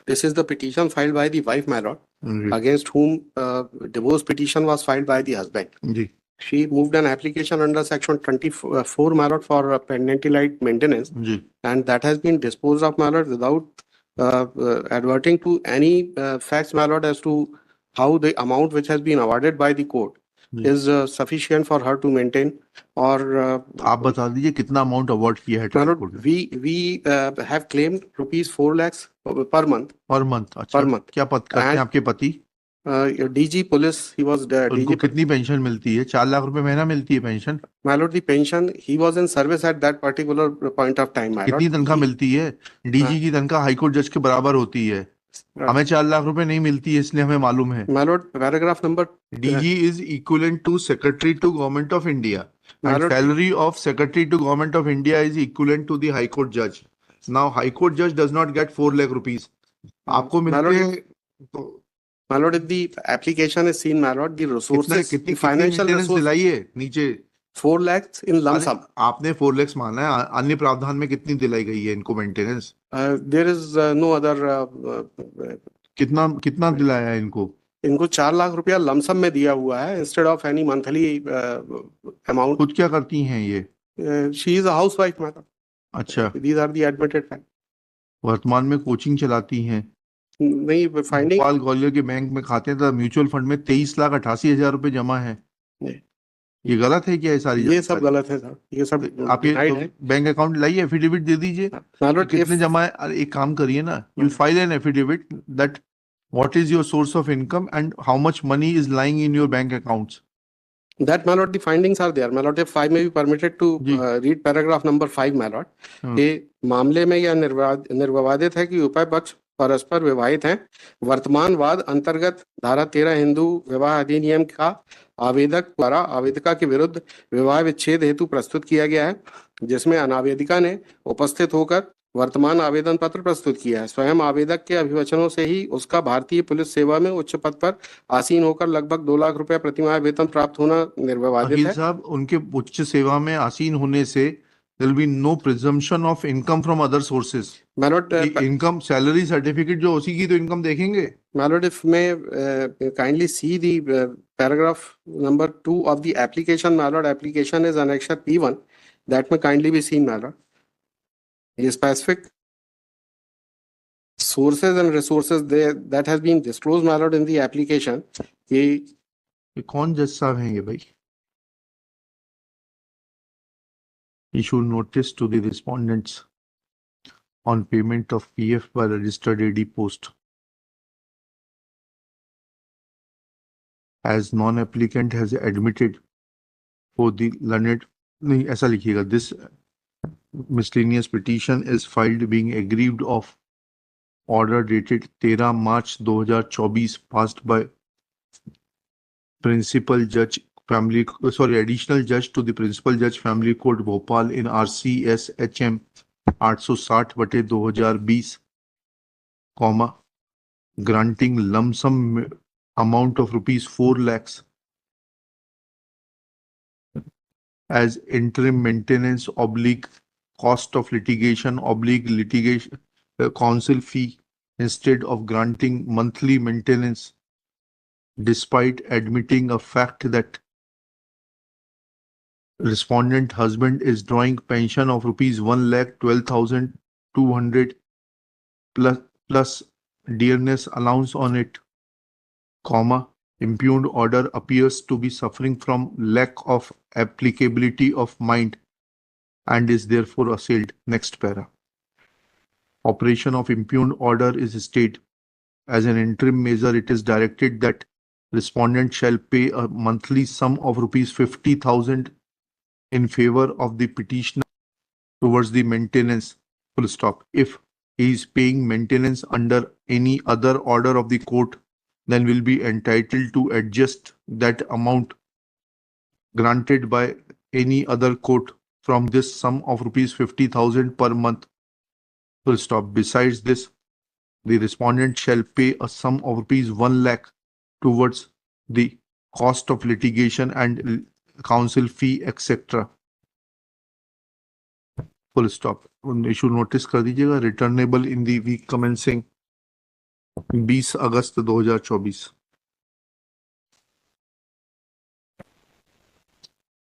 This is the petition filed by the wife, my lord, ji against whom divorce petition was filed by the husband. Ji She moved an application under section 24, my lord, for penalty-like maintenance, ji and that has been disposed of, my lord, without adverting to any facts, my lord, as to how the amount which has been awarded by the court ji. is sufficient for her to maintain. Or आप बता दीजिए कितना amount award किया है my trial lord, court ने we have claimed rupees 4 lakhs per month. Per month? अच्छा, Per month. क्या पद करते हैं And आपके पति? DG police, he was उनको DG. कितनी पेंशन मिलती है? 4 लाख रुपए महीना मिलती है pension? My lord, the pension, he was in service at that particular point of time, my lord. कितनी तनख्वाह He- मिलती है? डीजी की तनख्वाह हाईकोर्ट जज के बराबर होती है। हमें 4 लाख रुपए नहीं मिलती है, इसलिए हमें मालूम है। My lord, paragraph number DG is equivalent to secretary to government of India My and lord, salary of secretary to government of India is equivalent to the high court judge. Now high court judge does not get 4 lakh rupees. आपको my मिलते lord, हैं तो my lord, if the application is seen, my lord, the कितना resources, कितनी the financial maintenance resource, दिलाई है नीचे? 4 lakhs in lump अरे sum. आपने 4 lakhs माना है, अन्य प्रावधान में कितनी दिलाई गई है इनको maintenance? There is no other. कितना कितना दिलाया है इनको? इनको 4 लाख रुपया लमसम में दिया हुआ है instead of any monthly amount. खुद क्या करती हैं ये? She is a housewife, madam. अच्छा, these are the admitted fact. वर्तमान में कोचिंग चलाती हैं। नहीं, फाइंडिंग. भोपाल ग्वालियर के बैंक में खाते हैं, तो म्यूचुअल फंड में 23,88,000 रुपए जमा है। नहीं। ये गलत है क्या? ये सारी ये सब गलत है सर, ये सब आप ये denied तो है. बैंक अकाउंट लाइए, एफिडेविट दे दीजिए My कि lord, कितने if जमा है। अरे एक काम करिए ना, you file an affidavit that what is your source of income and how much money is lying in your bank accounts. that, my lord, the findings are there, my lord. If I may be permitted to जी। read paragraph number 5, my lord. कि मामले में यह निर्विवादित है कि उभय पक्ष परस्पर विवाहित हैं। वर्तमान वाद अंतर्गत धारा 13 हिंदू विवाह अधिनियम का आवेदक द्वारा आवेदिका के विरुद्ध विवाह विच्छेद हेतु प्रस्तुत किया गया है, जिसमें अनावेदिका ने उपस्थित होकर वर्तमान आवेदन पत्र प्रस्तुत किया है। स्वयं आवेदक के अभिवचनों से ही उसका भारतीय पुलिस सेवा में उच्च पद पर आसीन होकर लगभग 2 लाख रुपया प्रतिमाह वेतन प्राप्त होना निर्विवादित अखिल है। साहब, उनके उच्च सेवा में आसीन होने से there will be no presumption of income from other sources. My lord, income salary certificate जो उसी की तो इनकम देखेंगे। My lord, if may kindly see the paragraph number 2 of the application, my lord. Application is annexure P1. That may kindly be seen, my lord. The specific sources and resources there that has been disclosed, my lord, in the application. ये कौन जज साहब हैं ये भाई? Issue notice to the respondents on payment of PF by registered AD post. As non-applicant has admitted for the learned, नहीं ऐसा लिखिएगा, this miscellaneous petition is filed being aggrieved of order dated 13 March 2024 passed by principal judge family, additional judge to the principal judge family court Bhopal in RCS HM 860/2020, comma, granting lump sum amount of rupees 4 lakhs as interim maintenance oblique cost of litigation oblique litigation counsel fee instead of granting monthly maintenance, despite admitting a fact that respondent husband is drawing pension of rupees 1,12,200 plus dearness allowance on it, comma, impugned order appears to be suffering from lack of applicability of mind and is therefore assailed. Next para. Operation of impugned order is stayed. As an interim measure, it is directed that respondent shall pay a monthly sum of rupees 50,000 in favor of the petitioner towards the maintenance, full stop. If he is paying maintenance under any other order of the court, then will be entitled to adjust that amount granted by any other court from this sum of rupees 50,000 per month, full stop. Besides this, the respondent shall pay a sum of rupees 1 lakh towards the cost of litigation and counsel fee, etc. Full stop. Issue notice कर दीजिएगा, returnable in the week commencing 20 August 2024।